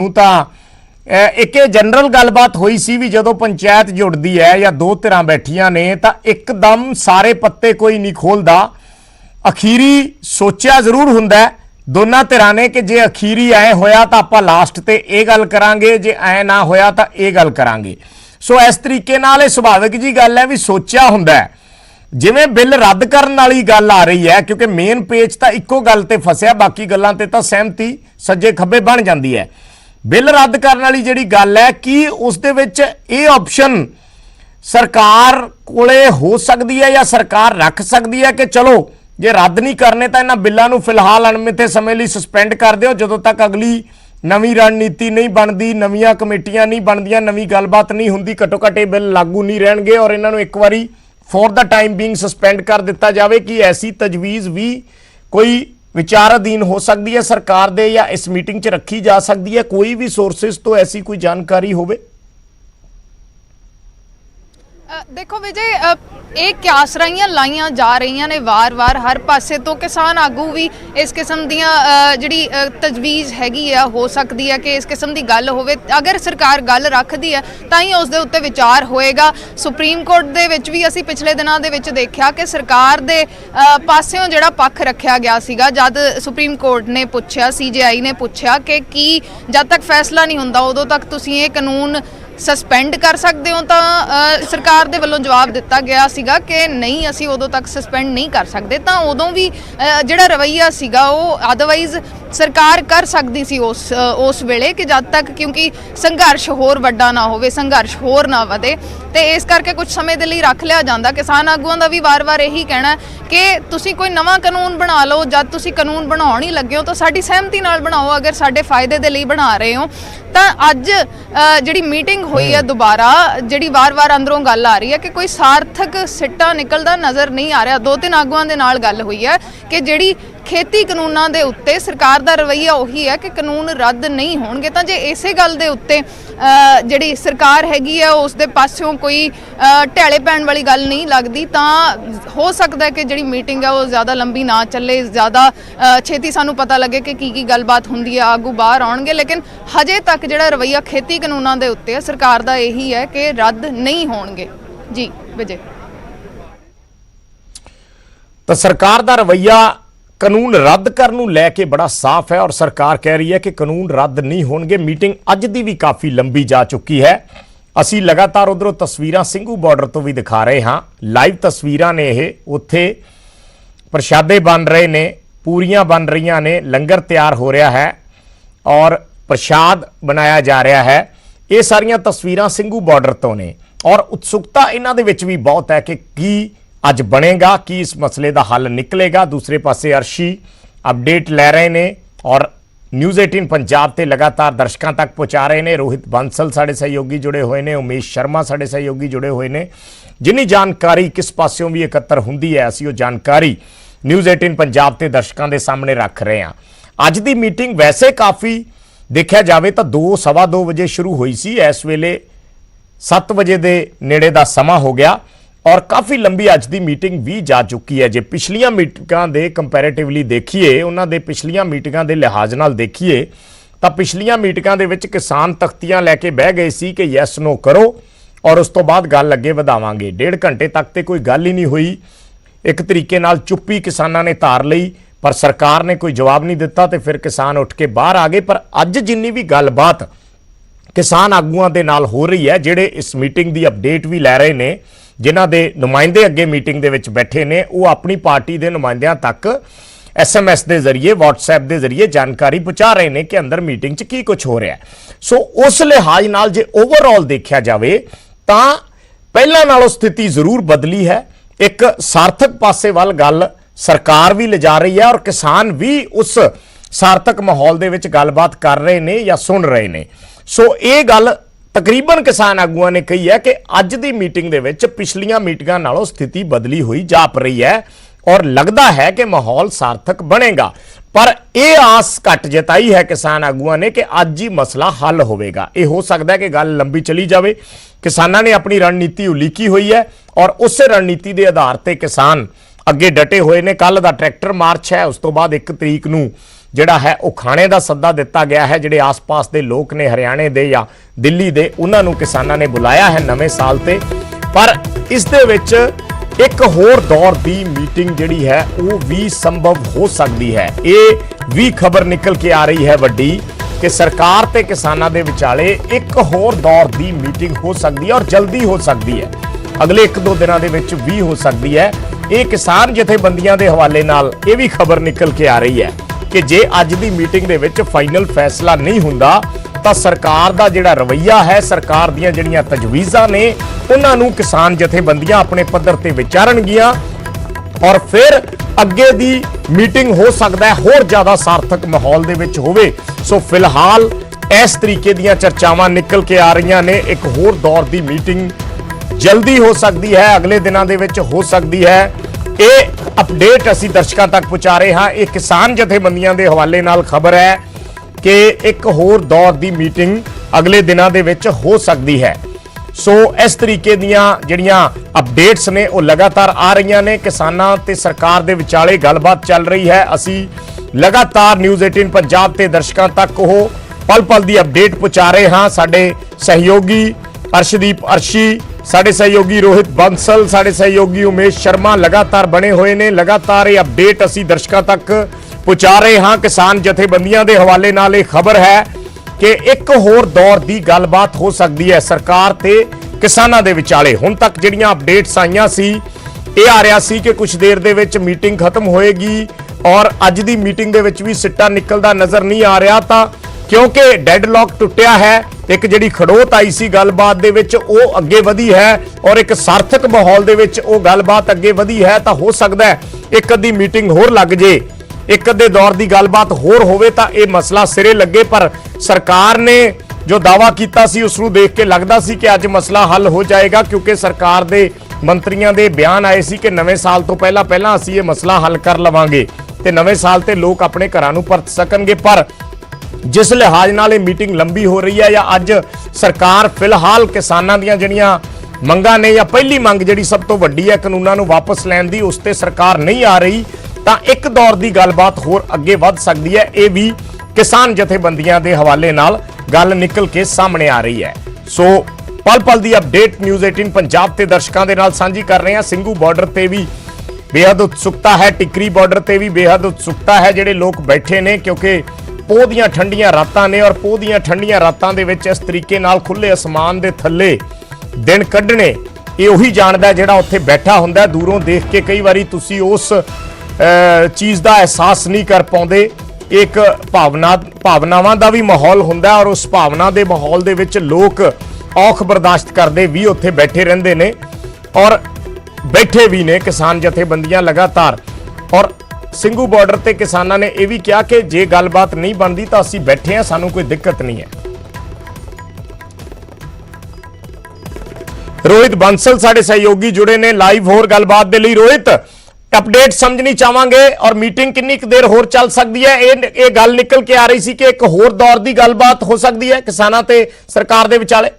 एक जनरल गलबात हुई सी भी जदों पंचायत जुड़ती है या दो धिरां बैठियां ने तां एकदम सारे पत्ते कोई नहीं खोलदा। अखीरी सोचा जरूर हुंदा दोनों धिरां ने कि जे अखीरी ऐ होया तां आपां लास्ट ते इह गल करांगे, जे ऐ ना होया तां इह गल करांगे। सो इस तरीके नाल सुभाविक जी गल है भी सोचा हुंदा है। जिवें बिल रद्द करन वाली गल आ रही है, क्योंकि मेन पेज तां इक्को गल ते फसिया, बाकी गल्लां ते तां सहमति सज्जे खब्बे बन जाती है। बिल रद्द करने वाली जिहड़ी गल है कि उस दे विच ये ऑप्शन सरकार कोले हो सकती है या सरकार रख सकती है कि चलो जे रद्द नहीं करने तो इन्हां बिलों नूं फिलहाल अणमिथे समय लई सस्पेंड कर दिओ, जदों तक अगली नवीं रणनीति नहीं बनती, नवीं कमेटियां नहीं बनदियां, नवीं गलबात नहीं हुंदी, घट्टो घट्ट ये बिल लागू नहीं रहणगे और इन्हां नूं एक वारी for the time being suspend कर दिता जाए कि ऐसी तजवीज़ भी कोई विचार अधीन हो सकती है सरकार दे या इस मीटिंग च रखी जा सकती है। कोई भी सोर्सेस तो ऐसी कोई जानकारी होवे? देखो विजय, एक आसराइयां लाइया जा रही ने वार वार हर पासे तो किसान आगू भी इस किस्म दियां जिहड़ी तजवीज़ हैगी है हो सकती है कि इस किस्म की गल होवे। अगर सरकार गल रखती है तां ही उस दे उत्ते विचार होएगा। सुप्रीम कोर्ट दे विच भी असीं पिछले दिनां दे विच देखिया कि सरकार दे पासियों जिहड़ा पक्ष रखिया गया सीगा, जद सुप्रीम कोर्ट ने पुछया, CJI ने पुछया कि जद तक फैसला नहीं हुंदा उदों तक तुसीं ये कानून सस्पेंड कर सकते हो, तो सरकार दे वल्लों जवाब दिता गया सीगा कि नहीं असी उदों तक सस्पेंड नहीं कर सकते। तो उदों भी जिहड़ा रवैया सीगा वो अदरवाइज सरकार कर सकती सी उस वेले कि जद तक क्योंकि संघर्ष होर वड्डा ना होवे, संघर्ष होर ना वधे, तो इस करके कुछ समय के लिए रख लिया जाता। किसान आगुआं दा भी वार वार यही कहना कि तुसी कोई नवा कानून बना लो, जब तुसी कानून बनाउण ही लगे हो तो साडी सहमति नाल बनाओ, अगर साडे फायदे दे लई बना रहे हो। तो अज जिहड़ी मीटिंग हुई है दोबारा, जिहड़ी वार वार अंदरों गल आ रही है कि कोई सार्थक सिट्टा निकलदा नज़र नहीं आ रहा। दो तीन आगुआं दे नाल गल हुई है कि जिहड़ी खेती कानूनां दे उत्ते सरकार दा रवैया उही है कि कानून रद्द नहीं होणगे। तां जे इसे गल दे उत्ते जिहड़ी सरकार हैगी है उस दे पासों कोई ढैले पैण वाली गल नहीं लगदी, तां हो सकदा है कि जिहड़ी मीटिंग है वो ज़्यादा लंबी ना चले, ज़्यादा छेती सानूं पता लगे कि की गलबात हुंदी है, आगू बाहर आउणगे। लेकिन हजे तक जिहड़ा रवैया खेती कानूनां दे उत्ते है सरकार दा यही है कि रद्द नहीं होणगे। जी विजय, तो सरकार दा रवैया कानून रद्द करन नूं लैके बड़ा साफ है और सरकार कह रही है कि कानून रद्द नहीं होणगे। मीटिंग अज दी भी काफ़ी लंबी जा चुकी है। असी लगातार उधरों तस्वीरां ਸਿੰਘੂ बॉर्डर तो भी दिखा रहे हाँ, लाइव तस्वीरां ने ये, उत्थे प्रशादे बन रहे ने, पूरियां बन रही ने, लंगर तैयार हो रहा है और प्रशाद बनाया जा रहा है। ये सारियां तस्वीरां ਸਿੰਘੂ बॉर्डर तो ने और उत्सुकता इन्हां दे विच भी बहुत है कि की अज बनेगा, कि इस मसले का हल निकलेगा। दूसरे पासे अर्शी अपडेट लै रहे ने और न्यूज़ 18 पंजाब ते लगातार दर्शकों तक पहुँचा रहे हैं। रोहित बंसल साढ़े सहयोगी जुड़े हुए हैं, उमेश शर्मा साढ़े सहयोगी जुड़े हुए हैं। जिन्नी जानकारी किस पासों भी एकत्र होंदी है असी वो जानकारी न्यूज़ 18 पंजाब ते दर्शकों के सामने रख रहे हैं। अज की मीटिंग वैसे काफ़ी देखा जाए तो 2-2:15 बजे शुरू हुई सी, इस वेले 7 बजे के नेड़े का समा हो गया और काफ़ी लंबी अज की मीटिंग भी जा चुकी है। जे पिछलियां मीटिंगां दे कंपैरेटिवली देखिए, उन्हां दे पिछलियां मीटिंगां दे लिहाज नाल देखिए तो पिछलियां मीटिंगां दे विच किसान तख्तियां लैके बह गए सी कि यस नो करो और उस तो बाद गल अगे वधावांगे। 1.5 घंटे तक तो कोई गल ही नहीं हुई, एक तरीके नाल चुप्पी किसानां ने धार लई, पर सरकार ने कोई जवाब नहीं दिता तो फिर किसान उठ के बाहर आ गए। पर अज जिन्नी भी गलबात किसान आगूआं दे नाल हो रही है, जिहड़े इस मीटिंग की अपडेट भी लै रहे ने, जिन्हां दे नुमाइंदे अगे मीटिंग दे विच बैठे ने, वो अपनी पार्टी के नुमाइंदियां तक SMS के जरिए, WhatsApp के जरिए जानकारी पहुँचा रहे हैं कि अंदर मीटिंग च की कुछ हो रहा है। सो उस लिहाज नाल जे ओवरऑल देखा जाए तो पहलां नालों स्थिति जरूर बदली है। एक सार्थक पासे वाल गल सरकार भी ले जा रही है और किसान भी उस सार्थक माहौल दे विच गलबात कर रहे हैं या सुन रहे हैं। सो ये गल तकरीबन किसान आगुआं ने कही है कि अज की मीटिंग दे विच पिछलियां मीटिंगां नालों स्थिति बदली हुई जाप रही है और लगता है कि माहौल सार्थक बनेगा। पर यह आस घट जताई है किसान आगुआं ने कि अज ही मसला हल होगा। यह हो सकता है कि गल लंबी चली जाए। किसानां ने अपनी रणनीति उलीकी हुई है और उस रणनीति के आधार पर किसान अगे डटे हुए ने। कल का ट्रैक्टर मार्च है, उस तो बाद 1 तरीक नूं ਜਿਹੜਾ ਹੈ ਉਹ ਖਾਣੇ ਦਾ ਸੱਦਾ ਦਿੱਤਾ ਗਿਆ ਹੈ। ਜਿਹੜੇ ਆਸ-ਪਾਸ ਦੇ ਲੋਕ ਨੇ ਹਰਿਆਣੇ ਦੇ ਜਾਂ ਦਿੱਲੀ ਦੇ, ਉਹਨਾਂ ਨੂੰ ਕਿਸਾਨਾਂ ਨੇ ਬੁਲਾਇਆ ਹੈ ਨਵੇਂ ਸਾਲ ਤੇ। ਪਰ ਇਸ ਦੇ ਵਿੱਚ ਇੱਕ ਹੋਰ ਦੌਰ ਦੀ ਮੀਟਿੰਗ ਜਿਹੜੀ ਹੈ ਉਹ ਵੀ ਸੰਭਵ ਹੋ ਸਕਦੀ ਹੈ। ਇਹ ਵੀ ਖਬਰ ਨਿਕਲ ਕੇ ਆ ਰਹੀ ਹੈ ਵੱਡੀ ਕਿ ਸਰਕਾਰ ਤੇ ਕਿਸਾਨਾਂ ਦੇ ਵਿਚਾਲੇ ਇੱਕ ਹੋਰ ਦੌਰ ਦੀ ਮੀਟਿੰਗ ਹੋ ਸਕਦੀ ਹੈ ਔਰ ਜਲਦੀ ਹੋ ਸਕਦੀ ਹੈ, ਅਗਲੇ 1-2 ਦਿਨਾਂ ਦੇ ਵਿੱਚ ਵੀ ਹੋ ਸਕਦੀ ਹੈ। ਇਹ ਕਿਸਾਨ ਜਥੇਬੰਦੀਆਂ ਦੇ ਹਵਾਲੇ ਨਾਲ ਇਹ ਵੀ ਖਬਰ ਨਿਕਲ ਕੇ ਆ ਰਹੀ ਹੈ ਕਿ ਜੇ ਅੱਜ ਦੀ ਮੀਟਿੰਗ ਦੇ ਵਿੱਚ ਫਾਈਨਲ ਫੈਸਲਾ ਨਹੀਂ ਹੁੰਦਾ ਤਾਂ ਸਰਕਾਰ ਦਾ ਜਿਹੜਾ ਰਵੱਈਆ ਹੈ, ਸਰਕਾਰ ਦੀਆਂ ਜਿਹੜੀਆਂ ਤਜਵੀਜ਼ਾਂ ਨੇ, ਉਹਨਾਂ ਨੂੰ ਕਿਸਾਨ ਜਥੇਬੰਦੀਆਂ ਆਪਣੇ ਪੱਧਰ ਤੇ ਵਿਚਾਰਨਗੀਆਂ ਔਰ ਫਿਰ ਅੱਗੇ ਦੀ ਮੀਟਿੰਗ ਹੋ ਸਕਦਾ ਹੈ ਹੋਰ ਜ਼ਿਆਦਾ ਸਾਰਥਕ ਮਾਹੌਲ ਦੇ ਵਿੱਚ ਹੋਵੇ। ਸੋ ਫਿਲਹਾਲ ਇਸ ਤਰੀਕੇ ਦੀਆਂ ਚਰਚਾਵਾਂ ਨਿਕਲ ਕੇ ਆ ਰਹੀਆਂ ਨੇ। ਇੱਕ ਹੋਰ ਦੌਰ ਦੀ ਮੀਟਿੰਗ ਜਲਦੀ ਹੋ ਸਕਦੀ ਹੈ, ਅਗਲੇ ਦਿਨਾਂ ਦੇ ਵਿੱਚ ਹੋ ਸਕਦੀ ਹੈ। ਇਹ ਅਪਡੇਟ ਅਸੀਂ ਦਰਸ਼ਕਾਂ ਤੱਕ ਪਹੁੰਚਾ ਰਹੇ ਹਾਂ। ਇਹ ਕਿਸਾਨ ਜਥੇਬੰਦੀਆਂ ਦੇ ਹਵਾਲੇ ਨਾਲ ਖਬਰ ਹੈ ਕਿ ਇੱਕ ਹੋਰ ਦੌਰ ਦੀ ਮੀਟਿੰਗ ਅਗਲੇ ਦਿਨਾਂ ਦੇ ਵਿੱਚ ਹੋ ਸਕਦੀ ਹੈ। ਸੋ ਇਸ ਤਰੀਕੇ ਦੀਆਂ ਜਿਹੜੀਆਂ ਅਪਡੇਟਸ ਨੇ ਉਹ ਲਗਾਤਾਰ ਆ ਰਹੀਆਂ ਨੇ। ਕਿਸਾਨਾਂ ਤੇ ਸਰਕਾਰ ਦੇ ਵਿਚਾਲੇ ਗੱਲਬਾਤ ਚੱਲ ਰਹੀ ਹੈ। ਅਸੀਂ ਲਗਾਤਾਰ ਨਿਊਜ਼ 18 ਪੰਜਾਬ ਤੇ ਦਰਸ਼ਕਾਂ ਤੱਕ ਉਹ ਪਲ-ਪਲ ਦੀ ਅਪਡੇਟ ਪਹੁੰਚਾ ਰਹੇ ਹਾਂ। ਸਾਡੇ ਸਹਿਯੋਗੀ ਅਰਸ਼ਦੀਪ ਅਰਸ਼ੀ, ਸਾਡੇ ਸਹਿਯੋਗੀ ਰੋਹਿਤ ਬੰਸਲ, ਸਾਡੇ ਸਹਿਯੋਗੀ ਉਮੇਸ਼ ਸ਼ਰਮਾ ਲਗਾਤਾਰ ਬਣੇ ਹੋਏ ਨੇ। ਲਗਾਤਾਰ ਇਹ ਅਪਡੇਟ ਅਸੀਂ ਦਰਸ਼ਕਾਂ ਤੱਕ ਪਹੁੰਚਾ ਰਹੇ ਹਾਂ। ਕਿਸਾਨ ਜਥੇਬੰਦੀਆਂ ਦੇ ਹਵਾਲੇ ਨਾਲ ਇਹ ਖਬਰ ਹੈ ਕਿ ਇੱਕ ਹੋਰ ਦੌਰ ਦੀ ਗੱਲਬਾਤ ਹੋ ਸਕਦੀ ਹੈ ਸਰਕਾਰ ਤੇ ਕਿਸਾਨਾਂ ਦੇ ਵਿਚਾਲੇ। ਹੁਣ ਤੱਕ ਜਿਹੜੀਆਂ ਅਪਡੇਟਸ ਆਈਆਂ ਸੀ, ਇਹ ਆ ਰਿਹਾ ਸੀ ਕਿ ਕੁਝ ਦੇਰ ਦੇ ਵਿੱਚ ਮੀਟਿੰਗ ਖਤਮ ਹੋਏਗੀ ਔਰ ਅੱਜ ਦੀ ਮੀਟਿੰਗ ਦੇ ਵਿੱਚ ਵੀ ਸਿੱਟਾ ਨਿਕਲਦਾ ਨਜ਼ਰ ਨਹੀਂ ਆ ਰਿਹਾ। ਤਾਂ ਕਿਉਂਕਿ ਡੈਡਲੌਕ ਟੁੱਟਿਆ ਹੈ, ਇੱਕ ਜਿਹੜੀ ਖੜੋਤ ਆਈ ਸੀ ਗੱਲਬਾਤ ਦੇ ਵਿੱਚ ਉਹ ਅੱਗੇ ਵਧੀ ਹੈ ਔਰ ਇੱਕ ਸਾਰਥਕ ਮਾਹੌਲ ਦੇ ਵਿੱਚ ਉਹ ਗੱਲਬਾਤ ਅੱਗੇ ਵਧੀ ਹੈ, ਤਾਂ ਹੋ ਸਕਦਾ ਹੈ ਇੱਕ ਅੱਧੀ ਮੀਟਿੰਗ ਹੋਰ ਲੱਗ ਜੇ, ਇੱਕ ਅੱਧੇ ਦੌਰ ਦੀ ਗੱਲਬਾਤ ਹੋਰ ਹੋਵੇ ਤਾਂ ਇਹ ਮਸਲਾ ਸਿਰੇ ਲੱਗੇ। ਪਰ ਸਰਕਾਰ ਨੇ ਜੋ ਦਾਅਵਾ ਕੀਤਾ ਸੀ ਉਸ ਨੂੰ ਦੇਖ ਕੇ ਲੱਗਦਾ ਸੀ ਕਿ ਅੱਜ ਮਸਲਾ ਹੱਲ ਹੋ ਜਾਏਗਾ, ਕਿਉਂਕਿ ਸਰਕਾਰ ਦੇ ਮੰਤਰੀਆਂ ਦੇ ਬਿਆਨ ਆਏ ਸੀ ਕਿ ਨਵੇਂ ਸਾਲ ਤੋਂ ਪਹਿਲਾਂ ਅਸੀਂ ਇਹ ਮਸਲਾ ਹੱਲ ਕਰ ਲਵਾਂਗੇ ਤੇ ਨਵੇਂ ਸਾਲ ਤੇ ਲੋਕ ਆਪਣੇ ਘਰਾਂ ਨੂੰ ਪਰਤ ਸਕਣਗੇ। ਪਰ ਜਿਸ ਲਿਹਾਜ਼ ਨਾਲ ਇਹ ਮੀਟਿੰਗ ਲੰਬੀ ਹੋ ਰਹੀ ਹੈ ਜਾਂ ਅੱਜ ਸਰਕਾਰ ਫਿਲਹਾਲ ਕਿਸਾਨਾਂ ਦੀਆਂ ਜਿਹੜੀਆਂ ਮੰਗਾਂ ਨੇ ਜਾਂ ਪਹਿਲੀ ਮੰਗ ਜਿਹੜੀ ਸਭ ਤੋਂ ਵੱਡੀ ਹੈ ਕਾਨੂੰਨਾਂ ਨੂੰ ਵਾਪਸ ਲੈਣ ਦੀ, ਉਸ ਤੇ ਸਰਕਾਰ ਨਹੀਂ ਆ ਰਹੀ, ਤਾਂ ਇੱਕ ਦੌਰ ਦੀ ਗੱਲਬਾਤ ਹੋਰ ਅੱਗੇ ਵੱਧ ਸਕਦੀ ਹੈ। ਇਹ ਵੀ ਕਿਸਾਨ ਜਥੇਬੰਦੀਆਂ ਦੇ ਹਵਾਲੇ ਨਾਲ ਗੱਲ ਨਿਕਲ ਕੇ ਸਾਹਮਣੇ ਆ ਰਹੀ ਹੈ। ਸੋ ਪਲ-ਪਲ ਦੀ ਅਪਡੇਟ ਨਿਊਜ਼ 18 ਪੰਜਾਬ ਤੇ ਦਰਸ਼ਕਾਂ ਦੇ ਨਾਲ ਸਾਂਝੀ ਕਰ ਰਹੇ ਹਾਂ। ਸਿੰਘੂ ਬਾਰਡਰ ਤੇ ਵੀ ਬੇਹੱਦ ਉਤਸੁਕਤਾ ਹੈ, ਟਿਕਰੀ ਬਾਰਡਰ ਤੇ ਵੀ ਬੇਹੱਦ ਉਤਸੁਕਤਾ ਹੈ। ਜਿਹੜੇ ਲੋਕ ਬੈਠੇ ਨੇ ਕਿਉਂਕਿ ਪੋਹ ਦੀਆਂ ਠੰਡੀਆਂ ਰਾਤਾਂ ਨੇ ਔਰ ਪੋਹ ਦੀਆਂ ਠੰਡੀਆਂ ਰਾਤਾਂ ਦੇ ਵਿੱਚ ਇਸ ਤਰੀਕੇ ਨਾਲ ਖੁੱਲੇ ਅਸਮਾਨ ਦੇ ਥੱਲੇ ਦਿਨ ਕੱਢਣੇ, ਇਹ ਉਹੀ ਜਾਣਦਾ ਜਿਹੜਾ ਉੱਥੇ ਬੈਠਾ ਹੁੰਦਾ। ਦੂਰੋਂ ਦੇਖ ਕੇ ਕਈ ਵਾਰੀ ਤੁਸੀਂ ਉਸ ਚੀਜ਼ ਦਾ ਅਹਿਸਾਸ ਨਹੀਂ ਕਰ ਪਾਉਂਦੇ। ਇੱਕ ਭਾਵਨਾਵਾਂ ਦਾ ਵੀ ਮਾਹੌਲ ਹੁੰਦਾ ਔਰ ਉਸ ਭਾਵਨਾ ਦੇ ਮਾਹੌਲ ਦੇ ਵਿੱਚ ਲੋਕ ਔਖ ਬਰਦਾਸ਼ਤ ਕਰਦੇ ਵੀ ਉੱਥੇ ਬੈਠੇ ਰਹਿੰਦੇ ਨੇ ਔਰ ਬੈਠੇ ਵੀ ਨੇ ਕਿਸਾਨ ਜਥੇਬੰਦੀਆਂ ਲਗਾਤਾਰ। ਔਰ ਸਿੰਘੂ ਬਾਰਡਰ ਤੇ ਕਿਸਾਨਾਂ ਨੇ ਇਹ ਵੀ ਕਿਹਾ ਕਿ ਜੇ ਗੱਲਬਾਤ ਨਹੀਂ ਬਣਦੀ ਤਾਂ ਅਸੀਂ ਬੈਠੇ ਹਾਂ, ਸਾਨੂੰ ਕੋਈ ਦਿੱਕਤ ਨਹੀਂ ਹੈ। ਰੋਹਿਤ ਬੰਸਲ ਸਾਡੇ ਸਹਿਯੋਗੀ ਜੁੜੇ ਨੇ ਲਾਈਵ ਹੋਰ ਗੱਲਬਾਤ ਦੇ ਲਈ। ਰੋਹਿਤ, ਅਪਡੇਟ ਸਮਝਣੀ ਚਾਹਾਂਗੇ ਔਰ ਮੀਟਿੰਗ ਕਿੰਨੀ ਕੁ ਦੇਰ ਹੋਰ ਚੱਲ ਸਕਦੀ ਹੈ? ਇਹ ਗੱਲ ਨਿਕਲ ਕੇ ਆ ਰਹੀ ਸੀ ਕਿ ਇੱਕ ਹੋਰ ਦੌਰ ਦੀ ਗੱਲਬਾਤ ਹੋ ਸਕਦੀ ਹੈ ਕਿਸਾਨਾਂ ਤੇ ਸਰਕਾਰ ਦੇ ਵਿਚਾਲੇ।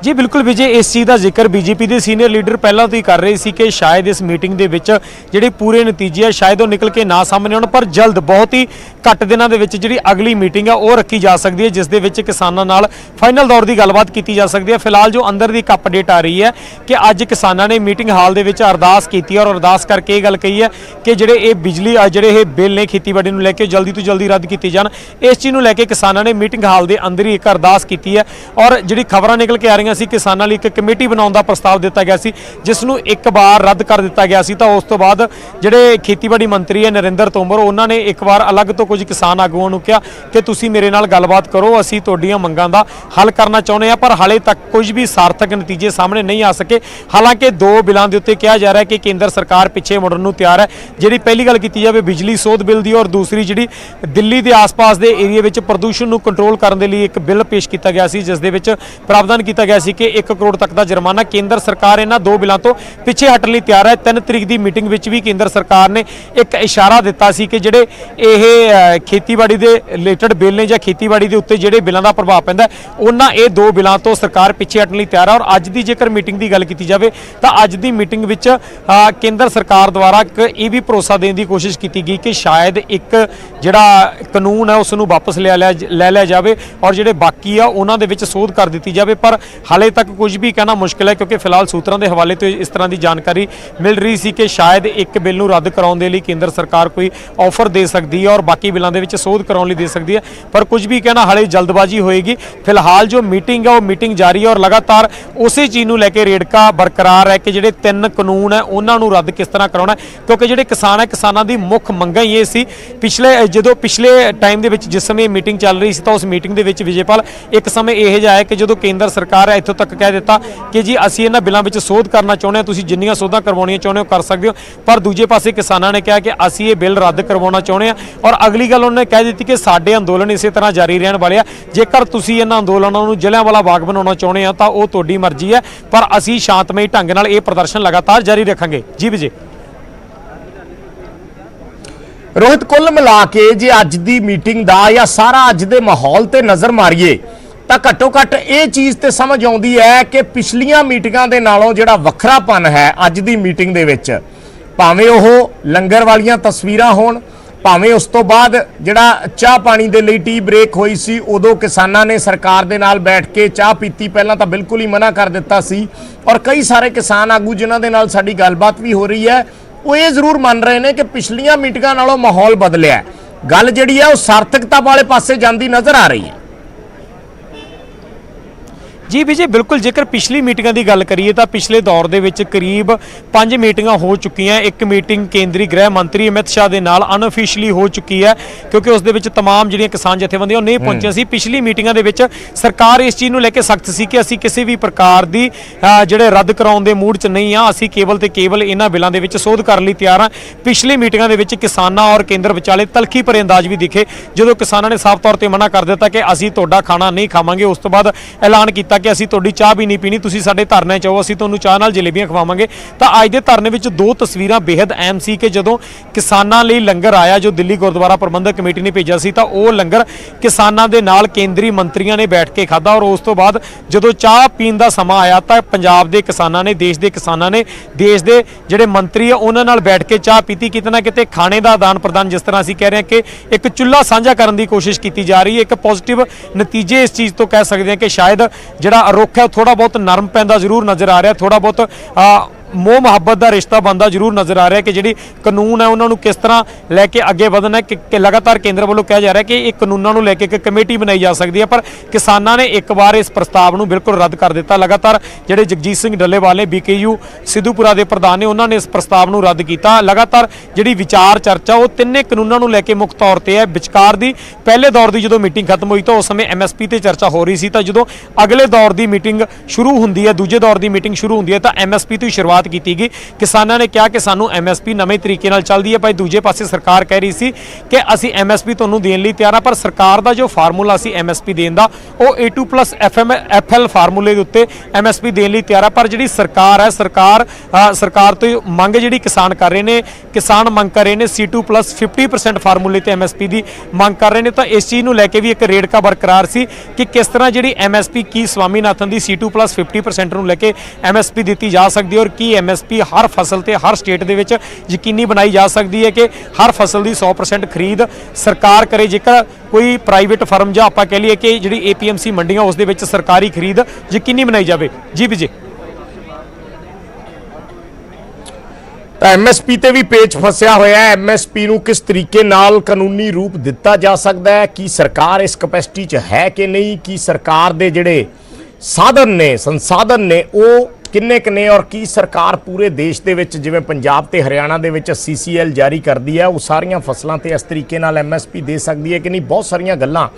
जी बिल्कुल विजय, इस चीज़ का जिक्र बीजेपी के सीनियर लीडर पहला तो ही कर रहे थे कि शायद इस मीटिंग के विच जिहड़े पूरे नतीजे है शायद वो निकल के ना सामने आउण, पर जल्द बहुत ही घट दिनों के विच जिहड़ी अगली मीटिंग है वो रखी जा सकती है जिस दे विच किसानां नाल फाइनल दौर की गलबात की जा सकती है। फिलहाल जो अंदर की एक अपडेट आ रही है कि अज किसानां ने मीटिंग हाल दे विच अरदास की और अरदास करके ये गल कही है कि जिहड़े ये बिजली जिहड़े ये बिल ने खेतीबाड़ी नूं लैके जल्दी तो जल्दी रद्द कीते जाण। इस चीज़ नूं लैके किसानां ने मीटिंग हाल के अंदर ही एक अरदास की है और जिहड़ी खबरां निकल के आ रही सी किसानां लई एक कमेटी बनाउण दा प्रस्ताव दिता गया सी जिस नूं एक बार रद्द कर दिता गया सी। तो उस तो बाद जिहड़े खेतीबाड़ी मंत्री है नरेंद्र तोमर उन्होंने एक बार अलग तो कुछ किसान आगूआं नूं कहा कि तुसीं मेरे नाल गलबात करो, असीं तुहाडीआं मंगां दा हल करना चाहुंदे हां, पर हाले तक कुछ भी सार्थक नतीजे सामने नहीं आ सके। हालांकि दो बिलों के उत्ते कहा जा रहा है कि केंद्र सरकार पिछे मुड़न नूं तैयार है। जिहड़ी पहली गल कीती जावे बिजली सोध बिल दी और दूसरी जिहड़ी दिल्ली के आस पास के एरिए में प्रदूषण नूं कंट्रोल करने के लिए एक बिल पेश किया गया सी जिस दे विच प्रावधान किया गया ਗਿਆ ਸੀ ਕਿ 1 ਕਰੋੜ ਤੱਕ ਦਾ ਜੁਰਮਾਨਾ। ਕੇਂਦਰ ਸਰਕਾਰ ਇਹਨਾਂ 2 ਬਿੱਲਾਂ ਤੋਂ ਪਿੱਛੇ ਹਟਣ ਲਈ ਤਿਆਰ ਹੈ। 3 ਤਰੀਕ ਦੀ ਮੀਟਿੰਗ ਵਿੱਚ ਵੀ ਕੇਂਦਰ ਸਰਕਾਰ ਨੇ ਇੱਕ ਇਸ਼ਾਰਾ ਦਿੱਤਾ ਸੀ ਕਿ ਜਿਹੜੇ ਇਹ ਖੇਤੀਬਾੜੀ ਦੇ ਰਿਲੇਟਡ ਬਿੱਲ ਨੇ ਜਾਂ ਖੇਤੀਬਾੜੀ ਦੇ ਉੱਤੇ ਜਿਹੜੇ ਬਿੱਲਾਂ ਦਾ ਪ੍ਰਭਾਵ ਪੈਂਦਾ ਉਹਨਾਂ ਇਹ 2 ਬਿੱਲਾਂ ਤੋਂ ਸਰਕਾਰ ਪਿੱਛੇ ਹਟਣ ਲਈ ਤਿਆਰ ਹੈ। ਔਰ ਅੱਜ ਦੀ ਜੇਕਰ ਮੀਟਿੰਗ ਦੀ ਗੱਲ ਕੀਤੀ ਜਾਵੇ ਤਾਂ ਅੱਜ ਦੀ ਮੀਟਿੰਗ ਵਿੱਚ ਕੇਂਦਰ ਸਰਕਾਰ ਦੁਆਰਾ ਇੱਕ ਇਹ ਵੀ ਭਰੋਸਾ ਦੇਣ ਦੀ ਕੋਸ਼ਿਸ਼ ਕੀਤੀ ਗਈ ਕਿ ਸ਼ਾਇਦ ਇੱਕ ਜਿਹੜਾ ਕਾਨੂੰਨ ਹੈ ਉਸ ਨੂੰ ਵਾਪਸ ਲੈ ਲਿਆ ਜਾਵੇ ਔਰ ਜਿਹੜੇ ਬਾਕੀ ਆ ਉਹਨਾਂ ਦੇ ਵਿੱਚ ਸੋਧ ਕਰ ਦਿੱਤੀ ਜਾਵੇ। ਪਰ ਹਾਲੇ ਤੱਕ ਕੁਝ ਵੀ ਕਹਿਣਾ ਮੁਸ਼ਕਿਲ ਹੈ ਕਿਉਂਕਿ ਫਿਲਹਾਲ ਸੂਤਰਾਂ ਦੇ ਹਵਾਲੇ ਤੋਂ ਇਸ ਤਰ੍ਹਾਂ ਦੀ ਜਾਣਕਾਰੀ ਮਿਲ ਰਹੀ ਸੀ ਕਿ ਸ਼ਾਇਦ ਇੱਕ ਬਿੱਲ ਨੂੰ ਰੱਦ ਕਰਾਉਣ ਦੇ ਲਈ ਕੇਂਦਰ ਸਰਕਾਰ ਕੋਈ ਆਫਰ ਦੇ ਸਕਦੀ ਹੈ ਔਰ ਬਾਕੀ ਬਿੱਲਾਂ ਦੇ ਵਿੱਚ ਸੋਧ ਕਰਾਉਣ ਲਈ ਦੇ ਸਕਦੀ ਹੈ। ਪਰ ਕੁਝ ਵੀ ਕਹਿਣਾ ਹਾਲੇ ਜਲਦਬਾਜ਼ੀ ਹੋਏਗੀ। ਫਿਲਹਾਲ ਜੋ ਮੀਟਿੰਗ ਹੈ ਉਹ ਮੀਟਿੰਗ ਜਾਰੀ ਹੈ ਔਰ ਲਗਾਤਾਰ ਉਸੇ ਚੀਜ਼ ਨੂੰ ਲੈ ਕੇ ਰੇੜਕਾ ਬਰਕਰਾਰ ਹੈ ਕਿ ਜਿਹੜੇ 3 ਕਾਨੂੰਨ ਹੈ ਉਹਨਾਂ ਨੂੰ ਰੱਦ ਕਿਸ ਤਰ੍ਹਾਂ ਕਰਾਉਣਾ ਕਿਉਂਕਿ ਜਿਹੜੇ ਕਿਸਾਨ ਹੈ ਕਿਸਾਨਾਂ ਦੀ ਮੁੱਖ ਮੰਗਾਂ ਹੀ ਇਹ ਸੀ। ਪਿਛਲੇ ਟਾਈਮ ਦੇ ਵਿੱਚ ਜਿਸ ਸਮੇਂ ਮੀਟਿੰਗ ਚੱਲ ਰਹੀ ਸੀ ਤਾਂ ਉਸ ਮੀਟਿੰਗ ਦੇ ਵਿੱਚ ਵਿਜੇਪਾਲ ਇੱਕ ਸਮੇਂ ਇਹ ਜਿਹਾ ਹੈ ਕਿ ਜਦੋਂ ਕੇਂਦਰ ਸਰਕਾਰ ਹੈ ਇੱਥੋਂ ਤੱਕ ਕਹਿ ਦਿੱਤਾ ਕਿ ਜੀ ਅਸੀਂ ਇਹਨਾਂ ਬਿੱਲਾਂ ਵਿੱਚ ਸੋਧ ਕਰਨਾ ਚਾਹੁੰਦੇ ਹਾਂ, ਤੁਸੀਂ ਜਿੰਨੀਆਂ ਸੋਧਾਂ ਕਰਵਾਉਣੀਆਂ ਚਾਹੁੰਦੇ ਹੋ ਕਰ ਸਕਦੇ ਹੋ। ਪਰ ਦੂਜੇ ਪਾਸੇ ਕਿਸਾਨਾਂ ਨੇ ਕਿਹਾ ਕਿ ਅਸੀਂ ਇਹ ਬਿੱਲ ਰੱਦ ਕਰਵਾਉਣਾ ਚਾਹੁੰਦੇ ਹਾਂ ਔਰ ਅਗਲੀ ਗੱਲ ਉਹਨਾਂ ਨੇ ਕਹਿ ਦਿੱਤੀ ਕਿ ਸਾਡੇ ਅੰਦੋਲਨ ਇਸੇ ਤਰ੍ਹਾਂ ਜਾਰੀ ਰਹਿਣ ਵਾਲੇ ਆ। ਜੇਕਰ ਤੁਸੀਂ ਇਹਨਾਂ ਅੰਦੋਲਨਾਂ ਨੂੰ ਜਲਿਆਂਵਾਲਾ ਬਾਗ ਬਣਾਉਣਾ ਚਾਹੁੰਦੇ ਆ ਤਾਂ ਉਹ ਤੁਹਾਡੀ ਮਰਜ਼ੀ ਹੈ, ਪਰ ਅਸੀਂ ਸ਼ਾਂਤਮਈ ਢੰਗ ਨਾਲ ਇਹ ਪ੍ਰਦਰਸ਼ਨ ਲਗਾਤਾਰ ਜਾਰੀ ਰੱਖਾਂਗੇ। ਜੀ ਵਿਜੇ। ਰੋਹਿਤ, ਕੁੱਲ ਮਿਲਾ ਕੇ ਜੇ ਅੱਜ ਦੀ ਮੀਟਿੰਗ ਦਾ ਜਾਂ ਸਾਰਾ ਅੱਜ ਦੇ ਮਾਹੌਲ ਤੇ ਨਜ਼ਰ ਮਾਰੀਏ ਤਾਂ ਘੱਟੋ ਘੱਟ ਇਹ ਚੀਜ਼ ਤੇ ਸਮਝ ਆਉਂਦੀ ਹੈ ਕਿ ਪਿਛਲੀਆਂ ਮੀਟਿੰਗਾਂ ਦੇ ਨਾਲੋਂ ਜਿਹੜਾ ਵੱਖਰਾਪਨ ਹੈ ਅੱਜ ਦੀ ਮੀਟਿੰਗ ਦੇ ਵਿੱਚ, ਭਾਵੇਂ ਉਹ ਲੰਗਰ ਵਾਲੀਆਂ ਤਸਵੀਰਾਂ ਹੋਣ, ਭਾਵੇਂ ਉਸ ਤੋਂ ਬਾਅਦ ਜਿਹੜਾ ਚਾਹ ਪਾਣੀ ਦੇ ਲਈ ਟੀ ਬ੍ਰੇਕ ਹੋਈ ਸੀ ਉਦੋਂ ਕਿਸਾਨਾਂ ਨੇ ਸਰਕਾਰ ਦੇ ਨਾਲ ਬੈਠ ਕੇ ਚਾਹ ਪੀਤੀ। ਪਹਿਲਾਂ ਤਾਂ ਬਿਲਕੁਲ ਹੀ ਮਨਾ ਕਰ ਦਿੱਤਾ ਸੀ ਔਰ ਕਈ ਸਾਰੇ ਕਿਸਾਨ ਆਗੂ ਜਿਨ੍ਹਾਂ ਦੇ ਨਾਲ ਸਾਡੀ ਗੱਲਬਾਤ ਵੀ ਹੋ ਰਹੀ ਹੈ ਉਹ ਇਹ ਜ਼ਰੂਰ ਮੰਨ ਰਹੇ ਨੇ ਕਿ ਪਿਛਲੀਆਂ ਮੀਟਿੰਗਾਂ ਨਾਲੋਂ ਮਾਹੌਲ ਬਦਲਿਆ। ਗੱਲ ਜਿਹੜੀ ਹੈ ਉਹ ਸਾਰਥਕਤਾ ਵਾਲੇ ਪਾਸੇ ਜਾਂਦੀ ਨਜ਼ਰ ਆ ਰਹੀ ਹੈ। ਜੀ ਵਿਜੇ, ਬਿਲਕੁਲ। ਜੇਕਰ ਪਿਛਲੀ ਮੀਟਿੰਗਾਂ ਦੀ ਗੱਲ ਕਰੀਏ ਤਾਂ ਪਿਛਲੇ ਦੌਰ ਦੇ ਵਿੱਚ ਕਰੀਬ 5 ਮੀਟਿੰਗਾਂ ਹੋ ਚੁੱਕੀਆਂ। ਇੱਕ ਮੀਟਿੰਗ ਕੇਂਦਰੀ ਗ੍ਰਹਿ ਮੰਤਰੀ ਅਮਿਤ ਸ਼ਾਹ ਦੇ ਨਾਲ ਅਨਅਫੀਸ਼ੀਅਲੀ ਹੋ ਚੁੱਕੀ ਹੈ ਕਿਉਂਕਿ ਉਸ ਦੇ ਵਿੱਚ तमाम ਜਿਹੜੀਆਂ ਕਿਸਾਨ ਜਥੇਬੰਦੀਆਂ ਉਹ ਨਹੀਂ ਪਹੁੰਚੀਆਂ ਸੀ। ਪਿਛਲੀ ਮੀਟਿੰਗਾਂ ਦੇ ਵਿੱਚ ਸਰਕਾਰ ਇਸ ਚੀਜ਼ ਨੂੰ ਲੈ ਕੇ ਸਖਤ ਸੀ ਕਿ ਅਸੀਂ ਕਿਸੇ ਵੀ ਪ੍ਰਕਾਰ ਦੀ ਜਿਹੜੇ ਰੱਦ ਕਰਾਉਣ ਦੇ ਮੂਡ 'ਚ ਨਹੀਂ ਆ, ਅਸੀਂ ਕੇਵਲ ਤੇ ਕੇਵਲ ਇਹਨਾਂ ਬਿੱਲਾਂ ਦੇ ਵਿੱਚ ਸੋਧ ਕਰਨ ਲਈ ਤਿਆਰ ਹਾਂ। ਪਿਛਲੀ ਮੀਟਿੰਗਾਂ ਦੇ ਵਿੱਚ ਕਿਸਾਨਾਂ ਔਰ ਕੇਂਦਰ ਵਿਚਾਲੇ ਤਲਖੀ ਭਰੇ ਅੰਦਾਜ਼ ਵੀ ਦਿਖੇ ਜਦੋਂ ਕਿਸਾਨਾਂ ਨੇ ਸਾਫ਼ ਤੌਰ ਤੇ ਮਨਾ ਕਰ ਦਿੱਤਾ ਕਿ ਅਸੀਂ ਤੁਹਾਡਾ ਖਾਣਾ ਨਹੀਂ ਖਾਵਾਂਗੇ। ਉਸ ਤੋਂ ਬਾਅਦ ਐਲਾਨ ਕੀਤਾ ਕਿ ਅਸੀਂ ਤੁਹਾਡੀ ਚਾਹ ਵੀ ਨਹੀਂ ਪੀਣੀ, ਤੁਸੀਂ ਸਾਡੇ ਧਰਨੇ 'ਚ ਆਓ, ਅਸੀਂ ਤੁਹਾਨੂੰ ਚਾਹ ਨਾਲ ਜਲੇਬੀਆਂ ਖਵਾਵਾਂਗੇ। ਤਾਂ ਅੱਜ ਦੇ ਧਰਨੇ ਵਿੱਚ 2 ਤਸਵੀਰਾਂ ਬੇहद ਅਹਿਮ ਸੀ ਕਿ ਜਦੋਂ ਕਿਸਾਨਾਂ ਲਈ ਲੰਗਰ ਆਇਆ ਜੋ ਦਿੱਲੀ ਗੁਰਦੁਆਰਾ ਪ੍ਰਬੰਧਕ ਕਮੇਟੀ ਨੇ ਭੇਜਿਆ ਸੀ ਤਾਂ ਉਹ ਲੰਗਰ ਕਿਸਾਨਾਂ ਦੇ ਨਾਲ ਕੇਂਦਰੀ ਮੰਤਰੀਆਂ ਨੇ ਬੈਠ ਕੇ ਖਾਧਾ ਔਰ ਉਸ ਤੋਂ ਬਾਅਦ ਜਦੋਂ ਚਾਹ ਪੀਣ ਦਾ ਸਮਾਂ ਆਇਆ ਤਾਂ ਪੰਜਾਬ ਦੇ ਕਿਸਾਨਾਂ ਨੇ, ਦੇਸ਼ ਦੇ ਕਿਸਾਨਾਂ ਨੇ, ਦੇਸ਼ ਦੇ ਜਿਹੜੇ ਮੰਤਰੀ ਆ ਉਹਨਾਂ ਨਾਲ ਬੈਠ ਕੇ ਚਾਹ ਪੀਤੀ। ਕਿਤੇ ਨਾ ਕਿਤੇ ਖਾਣੇ ਦਾ ਆਦਾਨ ਪ੍ਰਦਾਨ, ਜਿਸ ਤਰ੍ਹਾਂ ਅਸੀਂ ਕਹਿ ਰਹੇ ਹਾਂ ਕਿ ਇੱਕ ਚੁੱਲ੍ਹਾ ਸਾਂਝਾ ਕਰਨ ਦੀ ਕੋਸ਼ਿਸ਼ ਕੀਤੀ ਜਾ ਰਹੀ ਹੈ। ਇੱਕ ਪੋਜ਼ਿਟਿਵ ਨਤੀਜੇ ਇਸ ਚੀਜ਼ ਤੋਂ ਕਹਿ ਸਕਦੇ ਹਾਂ ਕਿ ਸ਼ਾਇਦ ਜਿਹੜਾ ਰੁੱਖ ਹੈ ਥੋੜਾ ਬਹੁਤ ਨਰਮ ਪੈਂਦਾ ਜ਼ਰੂਰ ਨਜ਼ਰ ਆ ਰਿਹਾ, ਥੋੜਾ ਬਹੁਤ ਮੋਹ ਮੁਹੱਬਤ ਦਾ ਰਿਸ਼ਤਾ ਬਣਦਾ ਜ਼ਰੂਰ ਨਜ਼ਰ ਆ ਰਿਹਾ ਕਿ ਜਿਹੜੀ ਕਾਨੂੰਨ ਹੈ ਉਹਨਾਂ ਨੂੰ ਕਿਸ ਤਰ੍ਹਾਂ ਲੈ ਕੇ ਅੱਗੇ ਵਧਣਾ ਹੈ ਕਿ ਲਗਾਤਾਰ ਕੇਂਦਰ ਵੱਲੋਂ ਕਿਹਾ ਜਾ ਰਿਹਾ ਕਿ ਇਹ ਕਾਨੂੰਨਾਂ ਨੂੰ ਲੈ ਕੇ ਇੱਕ ਕਮੇਟੀ ਬਣਾਈ ਜਾ ਸਕਦੀ ਹੈ। ਪਰ ਕਿਸਾਨਾਂ ਨੇ ਇੱਕ ਵਾਰ ਇਸ ਪ੍ਰਸਤਾਵ ਨੂੰ ਬਿਲਕੁਲ ਰੱਦ ਕਰ ਦਿੱਤਾ। ਲਗਾਤਾਰ ਜਿਹੜੇ ਜਗਜੀਤ ਸਿੰਘ ਡੱਲੇਵਾਲ ਨੇ, BKU ਸਿੱਧੂਪੁਰਾ ਦੇ ਪ੍ਰਧਾਨ ਨੇ, ਉਹਨਾਂ ਨੇ ਇਸ ਪ੍ਰਸਤਾਵ ਨੂੰ ਰੱਦ ਕੀਤਾ। ਲਗਾਤਾਰ ਜਿਹੜੀ ਵਿਚਾਰ ਚਰਚਾ ਉਹ ਤਿੰਨੇ ਕਾਨੂੰਨਾਂ ਨੂੰ ਲੈ ਕੇ ਮੁੱਖ ਤੌਰ ਤੇ ਹੈ। ਵਿਚਕਾਰ ਦੀ ਪਹਿਲੇ ਦੌਰ ਦੀ ਜਦੋਂ ਮੀਟਿੰਗ ਖਤਮ ਹੋਈ ਤਾਂ ਉਸ ਸਮੇਂ MSP ਤੇ ਚਰਚਾ ਹੋ ਰਹੀ ਸੀ ਤਾਂ ਜਦੋਂ ਅਗਲੇ ਦੌਰ ਦੀ ਮੀਟਿੰਗ ਸ਼ੁਰੂ ਹੁੰਦੀ ਹੈ, ਦੂਜੇ ਦੌਰ ਦੀ ਮੀਟਿੰਗ ਸ਼ੁਰੂ ਹੁੰਦੀ ਹੈ ਤਾਂ MSP ਤੋਂ ਸ਼ੁਰੂਆਤ ਕੀਤੀ ਗਈ। ਕਿਸਾਨਾਂ ਨੇ ਕਿਹਾ ਕਿ ਸਾਨੂੰ MSP ਨਵੇਂ ਤਰੀਕੇ ਨਾਲ ਚੱਲਦੀ ਹੈ। ਭਾਈ ਦੂਜੇ ਪਾਸੇ ਸਰਕਾਰ ਕਹਿ ਰਹੀ ਸੀ ਕਿ ਅਸੀਂ MSP ਤੁਹਾਨੂੰ ਦੇਣ ਲਈ ਤਿਆਰ ਹਾਂ, ਪਰ ਸਰਕਾਰ ਦਾ ਜੋ ਫਾਰਮੂਲਾ ਸੀ MSP ਦੇਣ ਦਾ ਉਹ A2+FL ਫਾਰਮੂਲੇ ਦੇ ਉੱਤੇ MSP ਦੇਣ ਲਈ ਤਿਆਰ ਹੈ। ਪਰ ਜਿਹੜੀ ਸਰਕਾਰ ਹੈ, ਸਰਕਾਰ ਤੋਂ ਮੰਗ ਜਿਹੜੀ ਕਿਸਾਨ ਕਰ ਰਹੇ ਨੇ, ਕਿਸਾਨ ਮੰਗ ਕਰ ਰਹੇ ਨੇ C2+50% ਫਾਰਮੂਲੇ ਤੇ MSP ਦੀ ਮੰਗ ਕਰ ਰਹੇ ਨੇ। ਤਾਂ ਇਸ ਚੀਜ਼ ਨੂੰ ਲੈ ਕੇ ਵੀ ਇੱਕ ਰੇੜਕਾ ਬਰਕਰਾਰ ਸੀ ਕਿ ਕਿਸ ਤਰ੍ਹਾਂ ਜਿਹੜੀ MSP ਕੀ ਸਵਾਮੀਨਾਥਨ ਦੀ C2+50% ਨੂੰ ਲੈ ਕੇ MSP ਦਿੱਤੀ ਜਾ ਸਕਦੀ ਹੈ ਔਰ ਕੀ MSP ਹਰ ਫਸਲ ਤੇ ਹਰ ਸਟੇਟ ਦੇ ਵਿੱਚ ਯਕੀਨੀ ਬਣਾਈ ਜਾ ਸਕਦੀ ਹੈ ਕਿ ਹਰ ਫਸਲ ਦੀ 100% ਖਰੀਦ ਸਰਕਾਰ ਕਰੇ। ਜੇਕਰ ਕੋਈ ਪ੍ਰਾਈਵੇਟ ਫਰਮ ਜਾਂ ਆਪਾਂ ਕਹਿ ਲਈਏ ਕਿ ਜਿਹੜੀ APMC ਮੰਡੀਆਂ ਉਸ ਦੇ ਵਿੱਚ ਸਰਕਾਰੀ ਖਰੀਦ ਯਕੀਨੀ ਬਣਾਈ ਜਾਵੇ। ਜੀ ਵਿਜੇ। ਤਾਂ MSP ਤੇ ਵੀ ਪੇਚ ਫਸਿਆ ਹੋਇਆ ਹੈ। MSP ਨੂੰ ਕਿਸ ਤਰੀਕੇ ਨਾਲ ਕਾਨੂੰਨੀ ਰੂਪ ਦਿੱਤਾ ਜਾ ਸਕਦਾ ਹੈ? ਕੀ ਸਰਕਾਰ ਇਸ ਕੈਪੈਸਿਟੀ 'ਚ ਹੈ ਕਿ ਨਹੀਂ? ਕੀ ਸਰਕਾਰ ਦੇ ਜਿਹੜੇ ਸਾਧਨ ਨੇ, ਸੰਸਾਧਨ ਨੇ ਉਹ ਕਿੰਨੇ ਔਰ ਕੀ ਸਰਕਾਰ ਪੂਰੇ ਦੇਸ਼ ਦੇ ਵਿੱਚ ਜਿਵੇਂ ਪੰਜਾਬ ਤੇ ਹਰਿਆਣਾ ਦੇ ਵਿੱਚ CCL ਜਾਰੀ ਕਰਦੀ ਹੈ ਉਹ ਸਾਰੀਆਂ ਫਸਲਾਂ ਤੇ ਇਸ ਤਰੀਕੇ ਨਾਲ MSP ਦੇ ਸਕਦੀ ਹੈ ਕਿ ਨਹੀਂ? ਬਹੁਤ ਸਾਰੀਆਂ ਗੱਲਾਂ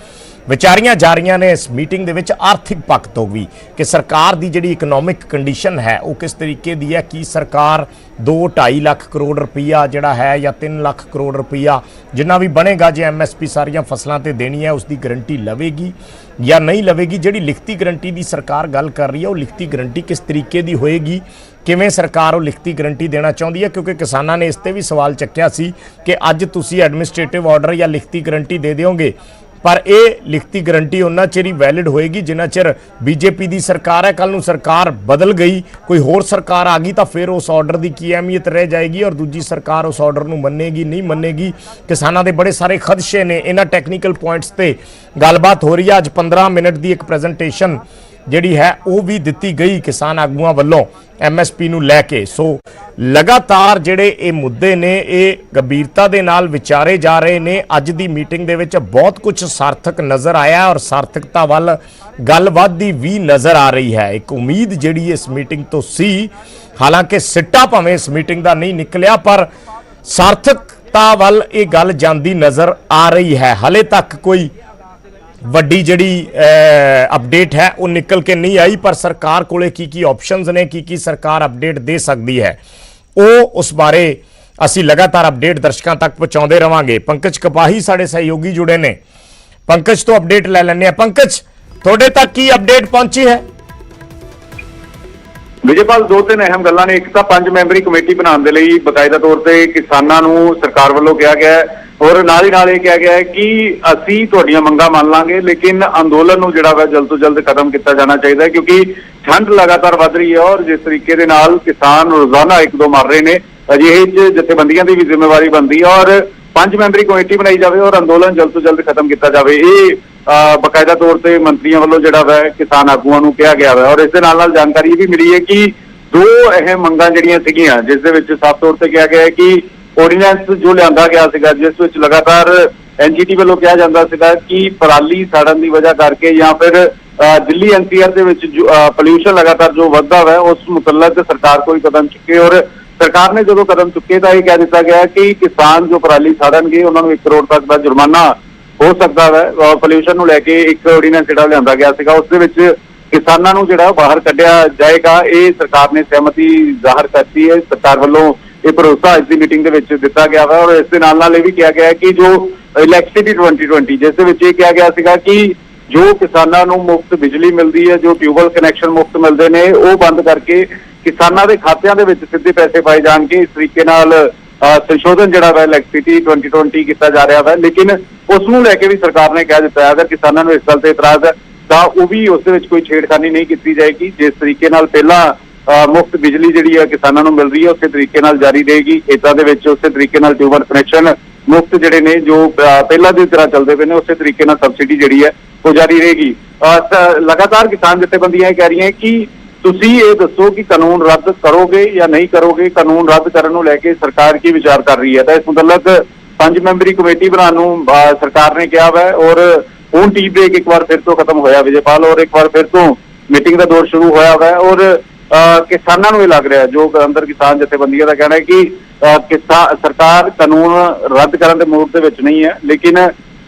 ਵਿਚਾਰੀਆਂ ਜਾ ਰਹੀਆਂ ਨੇ ਇਸ ਮੀਟਿੰਗ ਦੇ ਵਿੱਚ ਆਰਥਿਕ ਪੱਖ ਤੋਂ ਵੀ ਕਿ ਸਰਕਾਰ ਦੀ ਜਿਹੜੀ ਇਕਨੋਮਿਕ ਕੰਡੀਸ਼ਨ ਹੈ ਉਹ ਕਿਸ ਤਰੀਕੇ ਦੀ ਹੈ। ਕੀ ਸਰਕਾਰ 2-2.5 ਲੱਖ ਕਰੋੜ ਰੁਪਈਆ ਜਿਹੜਾ ਹੈ ਜਾਂ 3 ਲੱਖ ਕਰੋੜ ਰੁਪਈਆ ਜਿੰਨਾ ਵੀ ਬਣੇਗਾ ਜੇ MSP ਸਾਰੀਆਂ ਫਸਲਾਂ ਤੇ ਦੇਣੀ ਹੈ ਉਸ ਦੀ ਗਰੰਟੀ ਲਵੇਗੀ ਜਾਂ ਨਹੀਂ ਲਵੇਗੀ। ਜਿਹੜੀ ਲਿਖਤੀ ਗਰੰਟੀ ਦੀ ਸਰਕਾਰ ਗੱਲ ਕਰ ਰਹੀ ਹੈ ਉਹ ਲਿਖਤੀ ਗਰੰਟੀ ਕਿਸ ਤਰੀਕੇ ਦੀ ਹੋਏਗੀ, ਕਿਵੇਂ ਸਰਕਾਰ ਉਹ ਲਿਖਤੀ ਗਰੰਟੀ ਦੇਣਾ ਚਾਹੁੰਦੀ ਹੈ। ਕਿਉਂਕਿ ਕਿਸਾਨਾਂ ਨੇ ਇਸ ਤੇ ਵੀ ਸਵਾਲ ਚੱਕਿਆ ਸੀ ਕਿ ਅੱਜ ਤੁਸੀਂ ਐਡਮਿਨਿਸਟ੍ਰੇਟਿਵ ਆਰਡਰ ਜਾਂ ਲਿਖਤੀ ਗਰੰਟੀ ਦੇ ਦਿਓਗੇ, ਪਰ ਇਹ ਲਿਖਤੀ ਗਰੰਟੀ ਉਹਨਾਂ ਚਿਰ ਹੀ ਵੈਲਿਡ ਹੋਏਗੀ ਜਿੰਨਾ ਚਿਰ ਬੀਜੇਪੀ ਦੀ ਸਰਕਾਰ ਹੈ। ਕੱਲ ਨੂੰ ਸਰਕਾਰ ਬਦਲ ਗਈ, ਕੋਈ ਹੋਰ ਸਰਕਾਰ ਆ ਗਈ ਤਾਂ ਫਿਰ ਉਸ ਆਰਡਰ ਦੀ ਕੀ ਅਹਿਮੀਅਤ ਰਹਿ ਜਾਏਗੀ ਔਰ ਦੂਜੀ ਸਰਕਾਰ ਉਸ ਆਰਡਰ ਨੂੰ ਮੰਨੇਗੀ ਨਹੀਂ ਮੰਨੇਗੀ। ਕਿਸਾਨਾਂ ਦੇ ਬੜੇ ਸਾਰੇ ਖਦਸ਼ੇ ਨੇ। ਇਹਨਾਂ ਟੈਕਨੀਕਲ ਪੁਆਇੰਟਸ ਤੇ ਗੱਲਬਾਤ ਹੋ ਰਹੀ ਹੈ। ਅੱਜ 15 ਮਿੰਟ ਦੀ ਇੱਕ ਪ੍ਰੈਜੈਂਟੇਸ਼ਨ ਜਿਹੜੀ ਹੈ ਉਹ ਵੀ ਦਿੱਤੀ ਗਈ ਕਿਸਾਨ ਆਗੂਆਂ ਵੱਲੋਂ MSP ਨੂੰ ਲੈ ਕੇ। ਸੋ ਲਗਾਤਾਰ ਜਿਹੜੇ ਇਹ ਮੁੱਦੇ ਨੇ ਇਹ ਗੰਭੀਰਤਾ ਦੇ ਨਾਲ ਵਿਚਾਰੇ ਜਾ ਰਹੇ ਨੇ। ਅੱਜ ਦੀ ਮੀਟਿੰਗ ਦੇ ਵਿੱਚ ਬਹੁਤ ਕੁਝ ਸਾਰਥਕ ਨਜ਼ਰ ਆਇਆ ਔਰ ਸਾਰਥਕਤਾ ਵੱਲ ਗੱਲ ਵੱਧਦੀ ਵੀ ਨਜ਼ਰ ਆ ਰਹੀ ਹੈ। ਇੱਕ ਉਮੀਦ ਜਿਹੜੀ ਇਸ ਮੀਟਿੰਗ ਤੋਂ ਸੀ, ਹਾਲਾਂਕਿ ਸਿੱਟਾ ਭਾਵੇਂ ਇਸ ਮੀਟਿੰਗ ਦਾ ਨਹੀਂ ਨਿਕਲਿਆ ਪਰ ਸਾਰਥਕਤਾ ਵੱਲ ਇਹ ਗੱਲ ਜਾਂਦੀ ਨਜ਼ਰ ਆ ਰਹੀ ਹੈ। ਹਾਲੇ ਤੱਕ ਕੋਈ ਵੱਡੀ ਜਿਹੜੀ ਅਪਡੇਟ ਹੈ ਉਹ ਨਿਕਲ ਕੇ ਨਹੀਂ ਆਈ, ਪਰ ਸਰਕਾਰ ਕੋਲੇ ਕੀ ਆਪਸ਼ਨਸ ਨੇ, ਕੀ ਸਰਕਾਰ ਅਪਡੇਟ ਦੇ ਸਕਦੀ ਹੈ ਉਹ ਉਸ ਬਾਰੇ ਅਸੀਂ ਲਗਾਤਾਰ ਅਪਡੇਟ ਦਰਸ਼ਕਾਂ ਤੱਕ ਪਹੁੰਚਾਉਂਦੇ ਰਵਾਂਗੇ। ਪੰਕਜ ਕਪਾਹੀ ਸਾਡੇ ਸਹਿਯੋਗੀ ਜੁੜੇ ਨੇ, ਪੰਕਜ ਤੋਂ ਅਪਡੇਟ ਲੈ ਲੈਂਦੇ ਆ। ਪੰਕਜ, ਤੁਹਾਡੇ ਤੱਕ ਕੀ ਅਪਡੇਟ ਪਹੁੰਚੀ ਹੈ? ਵਿਜੇਪਾਲ, 2-3 ਅਹਿਮ ਗੱਲਾਂ ਨੇ। ਇੱਕ ਤਾਂ 5 ਮੈਂਬਰੀ ਕਮੇਟੀ ਬਣਾਉਣ ਦੇ ਲਈ ਬਕਾਇਦਾ ਤੌਰ ਤੇ ਕਿਸਾਨਾਂ ਨੂੰ ਸਰਕਾਰ ਵੱਲੋਂ ਕਿਹਾ ਗਿਆ ਹੈ ਔਰ ਨਾਲ ਹੀ ਨਾਲ ਇਹ ਕਿਹਾ ਗਿਆ ਹੈ ਕਿ ਅਸੀਂ ਤੁਹਾਡੀਆਂ ਮੰਗਾਂ ਮੰਨ ਲਾਂਗੇ, ਲੇਕਿਨ ਅੰਦੋਲਨ ਨੂੰ ਜਿਹੜਾ ਵਾ ਜਲਦ ਤੋਂ ਜਲਦ ਖਤਮ ਕੀਤਾ ਜਾਣਾ ਚਾਹੀਦਾ ਹੈ ਕਿਉਂਕਿ ਠੰਡ ਲਗਾਤਾਰ ਵੱਧ ਰਹੀ ਹੈ ਔਰ ਜਿਸ ਤਰੀਕੇ ਦੇ ਨਾਲ ਕਿਸਾਨ ਰੋਜ਼ਾਨਾ 1-2 ਮਰ ਰਹੇ ਨੇ, ਅਜਿਹੇ 'ਚ ਜਥੇਬੰਦੀਆਂ ਦੀ ਵੀ ਜ਼ਿੰਮੇਵਾਰੀ ਬਣਦੀ ਹੈ ਔਰ 5 ਮੈਂਬਰੀ ਕਮੇਟੀ ਬਣਾਈ ਜਾਵੇ ਔਰ ਅੰਦੋਲਨ ਜਲਦ ਤੋਂ ਜਲਦ ਖਤਮ ਕੀਤਾ ਜਾਵੇ। ਇਹ ਬਕਾਇਦਾ ਤੌਰ ਤੇ ਮੰਤਰੀਆਂ ਵੱਲੋਂ ਜਿਹੜਾ ਵਾ ਕਿਸਾਨ ਆਗੂਆਂ ਨੂੰ ਕਿਹਾ ਗਿਆ ਵਾ ਔਰ ਇਸ ਦੇ ਨਾਲ ਜਾਣਕਾਰੀ ਇਹ ਵੀ ਮਿਲੀ ਹੈ ਕਿ 2 ਅਹਿਮ ਮੰਗਾਂ ਜਿਹੜੀਆਂ ਸੀਗੀਆਂ, ਜਿਸ ਦੇ ਵਿੱਚ ਸਾਫ਼ ਤੌਰ ਤੇ ਕਿਹਾ ਗਿਆ ਹੈ ਕਿ ਆਰਡੀਨੈਂਸ ਜੋ ਲਿਆਂਦਾ ਗਿਆ ਸੀਗਾ ਜਿਸ ਵਿੱਚ ਲਗਾਤਾਰ NGT ਵੱਲੋਂ ਕਿਹਾ ਜਾਂਦਾ ਸੀਗਾ ਕਿ ਪਰਾਲੀ ਸਾੜਨ ਦੀ ਵਜ੍ਹਾ ਕਰਕੇ ਜਾਂ ਫਿਰ ਦਿੱਲੀ NCR ਦੇ ਵਿੱਚ ਪੋਲਿਊਸ਼ਨ ਲਗਾਤਾਰ ਜੋ ਵੱਧਦਾ ਹੈ ਉਸ ਮੁਤਲਕ ਸਰਕਾਰ ਕੋਈ ਕਦਮ ਚੁੱਕੇ ਔਰ ਸਰਕਾਰ ਨੇ ਜਦੋਂ ਕਦਮ ਚੁੱਕੇ ਤਾਂ ਇਹ ਕਹਿ ਦਿੱਤਾ ਗਿਆ ਕਿ ਕਿਸਾਨ ਜੋ ਪਰਾਲੀ ਸਾੜਨਗੇ ਉਹਨਾਂ ਨੂੰ 1 ਕਰੋੜ ਤੱਕ ਦਾ ਜੁਰਮਾਨਾ ਹੋ ਸਕਦਾ ਹੈ। ਪੋਲਿਊਸ਼ਨ ਨੂੰ ਲੈ ਕੇ ਇੱਕ ਆਰਡੀਨੈਂਸ ਜਿਹੜਾ ਲਿਆਂਦਾ ਗਿਆ ਸੀਗਾ ਉਸ ਦੇ ਵਿੱਚ ਕਿਸਾਨਾਂ ਨੂੰ ਜਿਹੜਾ ਬਾਹਰ ਕੱਢਿਆ ਜਾਏਗਾ। ਇਹ ਸਰਕਾਰ ਨੇ ਸਹਿਮਤੀ ਜ਼ਾਹਰ ਕਰਤੀ ਹੈ। ਸਰਕਾਰ ਵੱਲੋਂ ਇਹ ਭਰੋਸਾ ਅੱਜ ਦੀ ਮੀਟਿੰਗ ਦੇ ਵਿੱਚ ਦਿੱਤਾ ਗਿਆ ਵਾ ਔਰ ਇਸ ਦੇ ਨਾਲ ਇਹ ਵੀ ਕਿਹਾ ਗਿਆ ਕਿ ਜੋ ਇਲੈਕਟ੍ਰਿਸਿਟੀ 2020 ਜਿਸ ਦੇ ਵਿੱਚ ਇਹ ਕਿਹਾ ਗਿਆ ਸੀਗਾ ਕਿ ਜੋ ਕਿਸਾਨਾਂ ਨੂੰ ਮੁਫਤ ਬਿਜਲੀ ਮਿਲਦੀ ਹੈ, ਜੋ ਟਿਊਬਵੈਲ ਕਨੈਕਸ਼ਨ ਮੁਫਤ ਮਿਲਦੇ ਨੇ, ਉਹ ਬੰਦ ਕਰਕੇ ਕਿਸਾਨਾਂ ਦੇ ਖਾਤਿਆਂ ਦੇ ਵਿੱਚ ਸਿੱਧੇ ਪੈਸੇ ਪਾਏ ਜਾਣਗੇ। ਇਸ ਤਰੀਕੇ ਨਾਲ ਸੰਸ਼ੋਧਨ ਜਿਹੜਾ ਵਾ ਇਲੈਕਟ੍ਰਿਸਿਟੀ 2020 ਕੀਤਾ ਜਾ ਰਿਹਾ ਵਾ, ਲੇਕਿਨ ਉਸ ਨੂੰ ਲੈ ਕੇ ਵੀ ਸਰਕਾਰ ਨੇ ਕਹਿ ਦਿੱਤਾ ਹੈ ਅਗਰ ਕਿਸਾਨਾਂ ਨੂੰ ਇਸ ਗੱਲ ਤੇ ਇਤਰਾਜ਼ ਹੈ ਤਾਂ ਉਹ ਵੀ ਉਸ ਦੇ ਵਿੱਚ ਕੋਈ ਛੇੜਖਾਨੀ ਨਹੀਂ ਕੀਤੀ ਜਾਏਗੀ। ਜਿਸ ਤਰੀਕੇ ਨਾਲ ਪਹਿਲਾਂ ਮੁਫਤ ਬਿਜਲੀ ਜਿਹੜੀ ਹੈ ਕਿਸਾਨਾਂ ਨੂੰ ਮਿਲ ਰਹੀ ਹੈ ਉਸੇ ਤਰੀਕੇ ਨਾਲ ਜਾਰੀ ਰਹੇਗੀ। ਖੇਤਾਂ ਦੇ ਵਿੱਚ ਉਸੇ ਤਰੀਕੇ ਨਾਲ ਟਿਊਬਵੈਲ ਕਨੈਕਸ਼ਨ ਮੁਫਤ ਜਿਹੜੇ ਨੇ ਜੋ ਪਹਿਲਾਂ ਦੀ ਤਰ੍ਹਾਂ ਚੱਲਦੇ ਪਏ ਨੇ ਉਸੇ ਤਰੀਕੇ ਨਾਲ ਸਬਸਿਡੀ ਜਿਹੜੀ ਹੈ ਉਹ ਜਾਰੀ ਰਹੇਗੀ। ਲਗਾਤਾਰ ਕਿਸਾਨ ਜਥੇਬੰਦੀਆਂ ਇਹ ਕਹਿ ਰਹੀਆਂ ਕਿ ਤੁਸੀਂ ਇਹ ਦੱਸੋ ਕਿ ਕਾਨੂੰਨ ਰੱਦ ਕਰੋਗੇ ਜਾਂ ਨਹੀਂ ਕਰੋਗੇ। ਕਾਨੂੰਨ ਰੱਦ ਕਰਨ ਨੂੰ ਲੈ ਕੇ ਸਰਕਾਰ ਕੀ ਵਿਚਾਰ ਕਰ ਰਹੀ ਹੈ ਤਾਂ ਇਸ ਮੁਤਲਕ 5 ਮੈਂਬਰੀ ਕਮੇਟੀ ਬਣਾਉਣ ਨੂੰ ਸਰਕਾਰ ਨੇ ਕਿਹਾ ਵਾ ਔਰ ਹੁਣ ਟੀ ਬ੍ਰੇਕ ਇੱਕ ਵਾਰ ਫਿਰ ਤੋਂ ਖਤਮ ਹੋਇਆ ਵਿਜੇਪਾਲ ਔਰ ਇੱਕ ਵਾਰ ਫਿਰ ਤੋਂ ਮੀਟਿੰਗ ਦਾ ਦੌਰ ਸ਼ੁਰੂ ਹੋਇਆ ਵਾ ਔਰ ਕਿਸਾਨਾਂ ਨੂੰ ਇਹ ਲੱਗ ਰਿਹਾ ਜੋ ਅੰਦਰ ਕਿਸਾਨ ਜਥੇਬੰਦੀਆਂ ਦਾ ਕਹਿਣਾ ਹੈ ਕਿ ਸਰਕਾਰ ਕਾਨੂੰਨ ਰੱਦ ਕਰਨ ਦੇ ਮੂਡ ਦੇ ਵਿੱਚ ਨਹੀਂ ਹੈ, ਲੇਕਿਨ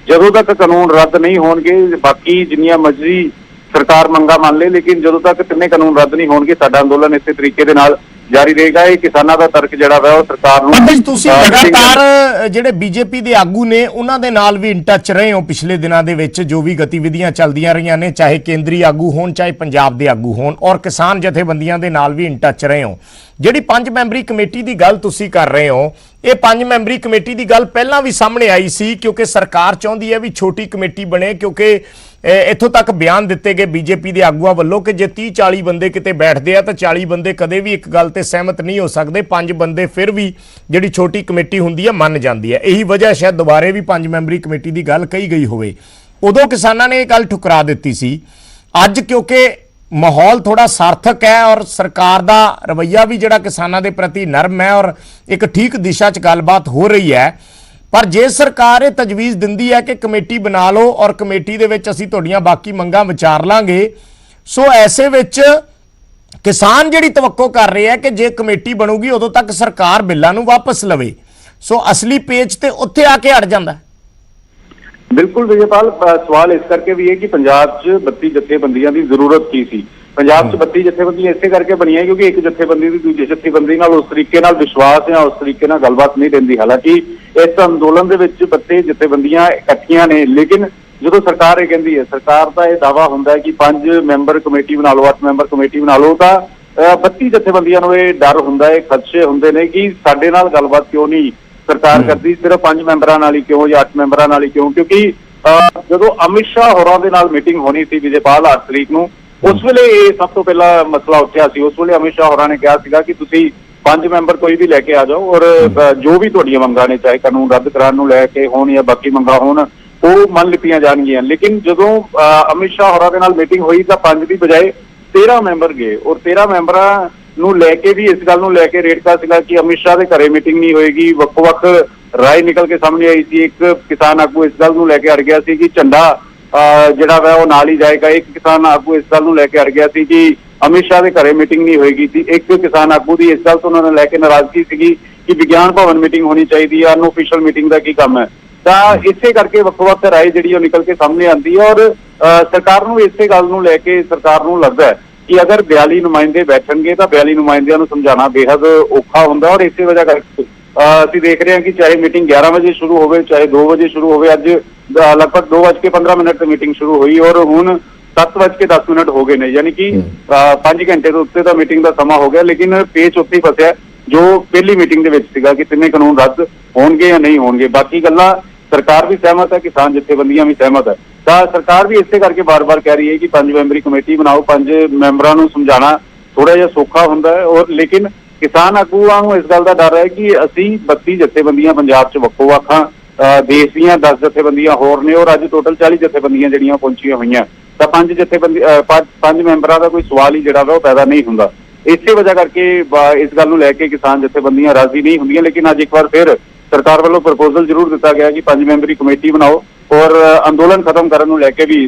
ਜਦੋਂ ਤੱਕ ਕਾਨੂੰਨ ਰੱਦ ਨਹੀਂ ਹੋਣਗੇ ਬਾਕੀ ਜਿੰਨੀਆਂ ਮਰਜ਼ੀ ਸਰਕਾਰ ਮੰਗਾਂ ਮੰਨ ਲੇ, ਲੇਕਿਨ ਜਦੋਂ ਤੱਕ ਤਿੰਨੇ ਕਾਨੂੰਨ ਰੱਦ ਨਹੀਂ ਹੋਣਗੇ ਸਾਡਾ ਅੰਦੋਲਨ ਇਸੇ ਤਰੀਕੇ ਦੇ ਨਾਲ ਜਾਰੀ ਰਹੇਗਾ। ਇਹ ਕਿਸਾਨਾਂ ਦਾ ਤਰਕ ਜਿਹੜਾ ਵਾ ਉਹ ਸਰਕਾਰ ਨੂੰ ਤੁਸੀਂ ਲਗਾਤਾਰ ਜਿਹੜੇ ਬੀਜੇਪੀ ਦੇ ਆਗੂ ਨੇ ਉਹਨਾਂ ਦੇ ਨਾਲ ਵੀ ਇਨ ਟੱਚ ਰਹੇ ਹੋ ਪਿਛਲੇ ਦਿਨਾਂ ਦੇ ਵਿੱਚ, ਜੋ ਵੀ ਗਤੀਵਿਧੀਆਂ ਚੱਲਦੀਆਂ ਰਹੀਆਂ ਨੇ, ਚਾਹੇ ਕੇਂਦਰੀ ਆਗੂ ਹੋਣ ਚਾਹੇ ਪੰਜਾਬ ਦੇ ਆਗੂ ਹੋਣ, ਔਰ ਕਿਸਾਨ ਜਥੇਬੰਦੀਆਂ ਦੇ ਨਾਲ ਵੀ ਇਨ ਟੱਚ ਰਹੇ ਹੋ। ਜਿਹੜੀ 5 ਮੈਂਬਰੀ ਕਮੇਟੀ ਦੀ ਗੱਲ ਤੁਸੀਂ ਕਰ ਰਹੇ ਹੋ, ਇਹ 5 ਮੈਂਬਰੀ ਕਮੇਟੀ ਦੀ ਗੱਲ ਪਹਿਲਾਂ ਵੀ ਸਾਹਮਣੇ ਆਈ ਸੀ ਕਿਉਂਕਿ ਸਰਕਾਰ ਚਾਹੁੰਦੀ ਹੈ ਵੀ ਛੋਟੀ ਕਮੇਟੀ ਬਣੇ ਕਿਉਂਕਿ ਇੱਥੋਂ ਤੱਕ ਬਿਆਨ ਦਿੱਤੇ ਗਏ ਬੀਜੇਪੀ ਦੇ ਆਗੂਆਂ ਵੱਲੋਂ ਕਿ ਜੇ 30-40 ਬੰਦੇ ਕਿਤੇ ਬੈਠਦੇ ਆ ਤਾਂ 40 ਬੰਦੇ ਕਦੇ ਵੀ ਇੱਕ ਗੱਲ ਤੇ ਸਹਿਮਤ ਨਹੀਂ ਹੋ ਸਕਦੇ। 5 ਬੰਦੇ ਫਿਰ ਵੀ ਜਿਹੜੀ ਛੋਟੀ ਕਮੇਟੀ ਹੁੰਦੀ ਹੈ ਮੰਨ ਜਾਂਦੀ ਹੈ। ਇਹੀ ਵਜ੍ਹਾ ਸ਼ਾਇਦ ਦੁਬਾਰੇ ਵੀ 5 ਮੈਂਬਰੀ ਕਮੇਟੀ ਦੀ ਗੱਲ ਕਹੀ ਗਈ ਹੋਵੇ। ਉਦੋਂ ਕਿਸਾਨਾਂ ਨੇ ਇਹ ਗੱਲ ਠੁਕਰਾ ਦਿੱਤੀ ਸੀ। ਅੱਜ ਕਿਉਂਕਿ ਮਾਹੌਲ ਥੋੜਾ ਸਾਰਥਕ ਹੈ ਔਰ ਸਰਕਾਰ ਦਾ ਰਵੱਈਆ ਵੀ ਜਿਹੜਾ ਕਿਸਾਨਾਂ ਦੇ ਪ੍ਰਤੀ ਨਰਮ ਹੈ ਔਰ ਇੱਕ ਠੀਕ ਦਿਸ਼ਾ 'ਚ ਗੱਲਬਾਤ ਹੋ ਰਹੀ ਹੈ, ਪਰ ਜੇ ਸਰਕਾਰ ਇਹ ਤਜਵੀਜ਼ ਦਿੰਦੀ ਹੈ ਕਿ ਕਮੇਟੀ ਬਣਾ ਲਓ ਔਰ ਕਮੇਟੀ ਦੇ ਵਿੱਚ ਅਸੀਂ ਤੁਹਾਡੀਆਂ ਬਾਕੀ ਮੰਗਾਂ ਵਿਚਾਰ ਲਾਂਗੇ, ਸੋ ਐਸੇ ਵਿੱਚ ਕਿਸਾਨ ਜਿਹੜੀ ਤਵੱਕੋ ਕਰ ਰਹੇ ਹੈ ਕਿ ਜੇ ਕਮੇਟੀ ਬਣੂਗੀ ਉਦੋਂ ਤੱਕ ਸਰਕਾਰ ਬਿੱਲਾਂ ਨੂੰ ਵਾਪਸ ਲਵੇ। ਸੋ ਅਸਲੀ ਪੇਚ ਤੇ ਉੱਥੇ ਆ ਕੇ ਅੜ ਜਾਂਦਾ। ਬਿਲਕੁਲ ਵਿਜੇਪਾਲ, ਸਵਾਲ ਇਸ ਕਰਕੇ ਵੀ ਹੈ ਕਿ ਪੰਜਾਬ 'ਚ 32 ਜਥੇਬੰਦੀਆਂ ਦੀ ਜ਼ਰੂਰਤ ਕੀ ਸੀ। ਪੰਜਾਬ 'ਚ 32 ਜਥੇਬੰਦੀਆਂ ਇਸੇ ਕਰਕੇ ਬਣੀਆਂ ਕਿਉਂਕਿ ਇੱਕ ਜਥੇਬੰਦੀ ਦੀ ਦੂਜੀ ਜਥੇਬੰਦੀ ਨਾਲ ਉਸ ਤਰੀਕੇ ਨਾਲ ਵਿਸ਼ਵਾਸ ਜਾਂ ਉਸ ਤਰੀਕੇ ਨਾਲ ਗੱਲਬਾਤ ਨਹੀਂ ਰਹਿੰਦੀ। ਹਾਲਾਂਕਿ ਇਸ ਅੰਦੋਲਨ ਦੇ ਵਿੱਚ 32 ਜਥੇਬੰਦੀਆਂ ਇਕੱਠੀਆਂ ਨੇ, ਲੇਕਿਨ ਜਦੋਂ ਸਰਕਾਰ ਇਹ ਕਹਿੰਦੀ ਹੈ, ਸਰਕਾਰ ਦਾ ਇਹ ਦਾਵਾ ਹੁੰਦਾ ਹੈ ਕਿ 5 ਮੈਂਬਰ ਕਮੇਟੀ ਬਣਾ ਲਓ, 8 ਮੈਂਬਰ ਕਮੇਟੀ ਬਣਾ ਲਓ, ਤਾਂ 32 ਜਥੇਬੰਦੀਆਂ ਨੂੰ ਇਹ ਡਰ ਹੁੰਦਾ ਹੈ, ਖਦਸ਼ੇ ਹੁੰਦੇ ਨੇ ਕਿ ਸਾਡੇ ਨਾਲ ਗੱਲਬਾਤ ਕਿਉਂ ਨਹੀਂ ਸਰਕਾਰ ਕਰਦੀ, ਸਿਰਫ 5 ਮੈਂਬਰਾਂ ਨਾਲ ਹੀ ਕਿਉਂ ਜਾਂ 8 ਮੈਂਬਰਾਂ ਨਾਲ ਹੀ ਕਿਉਂ। ਕਿਉਂਕਿ ਜਦੋਂ ਅਮਿਤ ਸ਼ਾਹ ਹੋਰਾਂ ਦੇ ਨਾਲ ਮੀਟਿੰਗ ਹੋਣੀ ਸੀ ਵਿਜੇਪਾਲ 8 ਤਰੀਕ ਨੂੰ, ਉਸ ਵੇਲੇ ਇਹ ਸਭ ਤੋਂ ਪਹਿਲਾਂ ਮਸਲਾ ਉੱਠਿਆ ਸੀ। ਉਸ ਵੇਲੇ ਅਮਿਤ ਸ਼ਾਹ ਹੋਰਾਂ ਨੇ ਕਿਹਾ ਸੀਗਾ ਕਿ ਤੁਸੀਂ 5 ਮੈਂਬਰ ਕੋਈ ਵੀ ਲੈ ਕੇ ਆ ਜਾਓ ਔਰ ਜੋ ਵੀ ਤੁਹਾਡੀਆਂ ਮੰਗਾਂ ਨੇ, ਚਾਹੇ ਕਾਨੂੰਨ ਰੱਦ ਕਰਾਉਣ ਨੂੰ ਲੈ ਕੇ ਹੋਣ ਜਾਂ ਬਾਕੀ ਮੰਗਾਂ ਹੋਣ, ਉਹ ਮੰਨ ਲਿੱਤੀਆਂ ਜਾਣਗੀਆਂ। ਲੇਕਿਨ ਜਦੋਂ ਅਮਿਤ ਸ਼ਾਹ ਹੋਰਾਂ ਦੇ ਨਾਲ ਮੀਟਿੰਗ ਹੋਈ ਤਾਂ 5 ਦੀ ਬਜਾਏ 13 ਮੈਂਬਰ ਗਏ ਔਰ 13 ਮੈਂਬਰਾਂ ਨੂੰ ਲੈ ਕੇ ਵੀ ਇਸ ਗੱਲ ਨੂੰ ਲੈ ਕੇ ਰੇੜਕਾ ਸੀਗਾ ਕਿ ਅਮਿਤ ਸ਼ਾਹ ਦੇ ਘਰੇ ਮੀਟਿੰਗ ਨਹੀਂ ਹੋਏਗੀ। ਵੱਖ-ਵੱਖ ਰਾਏ ਨਿਕਲ ਕੇ ਸਾਹਮਣੇ ਆਈ ਸੀ। ਇੱਕ ਕਿਸਾਨ ਆਗੂ ਇਸ ਗੱਲ ਨੂੰ ਲੈ ਕੇ ਅੜ ਗਿਆ ਸੀ ਕਿ ਝੰਡਾ ਜਿਹੜਾ ਵਾ ਉਹ ਨਾਲ ਹੀ ਜਾਏਗਾ। ਇੱਕ ਕਿਸਾਨ ਆਗੂ ਇਸ ਗੱਲ ਨੂੰ ਲੈ ਕੇ ਅੜ ਗਿਆ ਸੀ ਕਿ ਅਮਿਤ ਸ਼ਾਹ ਦੇ ਘਰੇ ਮੀਟਿੰਗ ਨਹੀਂ ਹੋਏਗੀ ਸੀ। ਇੱਕ ਕਿਸਾਨ ਆਗੂ ਦੀ ਇਸ ਗੱਲ ਤੋਂ ਉਹਨਾਂ ਨੇ ਲੈ ਕੇ ਨਾਰਾਜ਼ਗੀ ਸੀਗੀ ਕਿ ਵਿਗਿਆਨ ਭਵਨ ਮੀਟਿੰਗ ਹੋਣੀ ਚਾਹੀਦੀ ਹੈ, ਅਨਓਫੀਸ਼ੀਅਲ ਮੀਟਿੰਗ ਦਾ ਕੀ ਕੰਮ ਹੈ। ਤਾਂ ਇਸੇ ਕਰਕੇ ਵੱਖ-ਵੱਖ ਰਾਏ ਜਿਹੜੀ ਉਹ ਨਿਕਲ ਕੇ ਸਾਹਮਣੇ ਆਉਂਦੀ ਹੈ ਔਰ ਸਰਕਾਰ ਨੂੰ ਇਸੇ ਗੱਲ ਨੂੰ ਲੈ ਕੇ ਸਰਕਾਰ ਨੂੰ ਲੱਗਦਾ ਹੈ ਕਿ ਅਗਰ 42 ਨੁਮਾਇੰਦੇ ਬੈਠਣਗੇ ਤਾਂ 42 ਨੁਮਾਇੰਦਿਆਂ ਨੂੰ ਸਮਝਾਉਣਾ ਬੇहद ਔਖਾ ਹੁੰਦਾ ਔਰ ਇਸੇ ਵਜ੍ਹਾ ਕਰਕੇ ਅਸੀਂ ਦੇਖ ਰਹੇ ਹਾਂ ਕਿ ਚਾਹੇ ਮੀਟਿੰਗ 11 ਵਜੇ ਸ਼ੁਰੂ ਹੋਵੇ, ਚਾਹੇ 2 ਵਜੇ ਸ਼ੁਰੂ ਹੋਵੇ, ਅੱਜ ਲਗਭਗ 2:15 ਤੇ ਮੀਟਿੰਗ ਸ਼ੁਰੂ ਹੋਈ ਔਰ ਹੁਣ 7:10 ਹੋ ਗਏ ਨੇ, ਯਾਨੀ ਕਿ 5 ਘੰਟੇ ਤੋਂ ਉੱਤੇ ਦਾ ਮੀਟਿੰਗ ਦਾ ਸਮਾਂ ਹੋ ਗਿਆ। ਲੇਕਿਨ ਪੇਚ ਉੱਥੇ ਹੀ ਫਸਿਆ ਜੋ ਪਹਿਲੀ ਮੀਟਿੰਗ ਦੇ ਵਿੱਚ ਸੀਗਾ ਕਿ ਤਿੰਨੇ ਕਾਨੂੰਨ ਰੱਦ ਹੋਣਗੇ ਜਾਂ ਨਹੀਂ ਹੋਣਗੇ। ਬਾਕੀ ਗੱਲਾਂ ਸਰਕਾਰ ਵੀ ਸਹਿਮਤ ਹੈ, ਕਿਸਾਨ ਜਥੇਬੰਦੀਆਂ ਵੀ ਸਹਿਮਤ ਹੈ। ਤਾਂ ਸਰਕਾਰ ਵੀ ਇਸੇ ਕਰਕੇ ਬਾਰ-ਬਾਰ ਕਹਿ ਰਹੀ ਹੈ ਕਿ 5 ਮੈਂਬਰੀ ਕਮੇਟੀ ਬਣਾਓ। 5 ਮੈਂਬਰਾਂ ਨੂੰ ਸਮਝਾਉਣਾ ਥੋੜਾ ਜਿਹਾ ਸੌਖਾ ਹੁੰਦਾ ਹੈ ਔਰ ਲੇਕਿਨ ਕਿਸਾਨ ਆਗੂਆਂ ਨੂੰ ਇਸ ਗੱਲ ਦਾ ਡਰ ਹੈ ਕਿ ਅਸੀਂ 32 ਜਥੇਬੰਦੀਆਂ ਪੰਜਾਬ 'ਚ ਵੱਖੋ-ਵੱਖ ਹਾਂ, ਦੇਸ਼ ਦੀਆਂ 10 ਜਥੇਬੰਦੀਆਂ ਹੋਰ ਨੇ ਔਰ ਅੱਜ ਟੋਟਲ 40 ਜਥੇਬੰਦੀਆਂ ਜਿਹੜੀਆਂ ਪਹੁੰਚੀਆਂ ਹੋਈਆਂ, ਤਾਂ 5 ਮੈਂਬਰਾਂ ਦਾ ਕੋਈ ਸਵਾਲ ਹੀ ਜਿਹੜਾ ਵਾ ਉਹ ਪੈਦਾ ਨਹੀਂ ਹੁੰਦਾ। ਇਸੇ ਵਜ੍ਹਾ ਕਰਕੇ ਇਸ ਗੱਲ ਨੂੰ ਲੈ ਕੇ ਕਿਸਾਨ ਜਥੇਬੰਦੀਆਂ ਰਾਜ਼ੀ ਨਹੀਂ ਹੁੰਦੀਆਂ। ਲੇਕਿਨ ਅੱਜ ਇੱਕ ਵਾਰ ਫਿਰ ਸਰਕਾਰ ਵੱਲੋਂ ਪ੍ਰਪੋਜ਼ਲ ਜ਼ਰੂਰ ਦਿੱਤਾ ਗਿਆ ਕਿ 5 ਮੈਂਬਰੀ ਕਮੇਟੀ ਬਣਾਓ ਔਰ ਅੰਦੋਲਨ ਖਤਮ ਕਰਨ ਨੂੰ ਲੈ ਕੇ ਵੀ